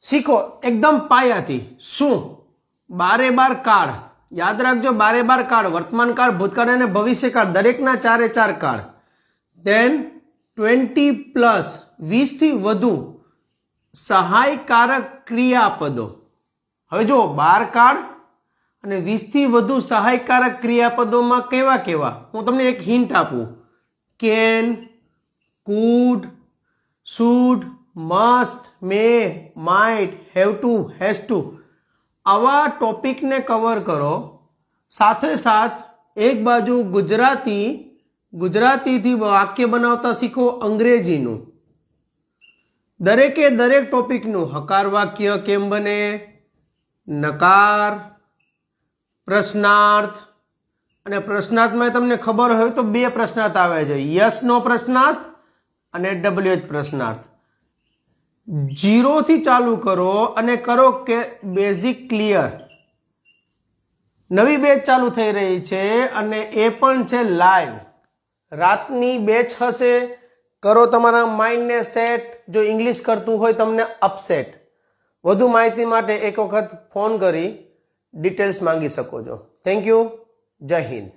શીખો એકદમ પાયાથી. શું? બારે બાર કાળ. યાદ રાખજો, બારે બાર કાળ, વર્તમાન કાળ, ભૂતકાળ અને ભવિષ્યકાળ, દરેકના 4 4 કાળ. ધેન 20+ 20 થી વધુ સહાયકારક ક્રિયાપદો. હવે જો 12 કાળ અને 20 થી વધુ સહાયકારક ક્રિયાપદોમાં કેવા કેવા, હું તમને એક હિન્ટ આપું. Can, could, should, must, may, might, have to, has to, આવા ટોપિકને કવર કરો. સાથે સાથ એક બાજુ ગુજરાતીથી વાક્ય બનાવતા શીખો અંગ્રેજીનું. દરેકે દરેક ટોપિકનું હકાર વાક્ય કેમ બને, નકાર, પ્રશ્નાર્થ, અને પ્રશ્નાર્થમાં તમને ખબર હોય તો 2 પ્રશ્નાર્થ આવે છે, યસ નો પ્રશ્નાર્થ અને WH પ્રશ્નાર્થ. 0 થી ચાલુ કરો અને કરો કે બેઝિક ક્લિયર. નવી બેચ ચાલુ થઈ રહી છે અને એ પણ છે લાઈવ. રાતની બેચ હશે. કરો તમારા માઇન્ડને સેટ. જો ઇંગ્લિશ કરતું હોય તમને અપસેટ. વધુ માહિતી માટે એક વખત ફોન કરી ડિટેલ્સ માંગી શકો છો. Thank you. જય હિન્દ.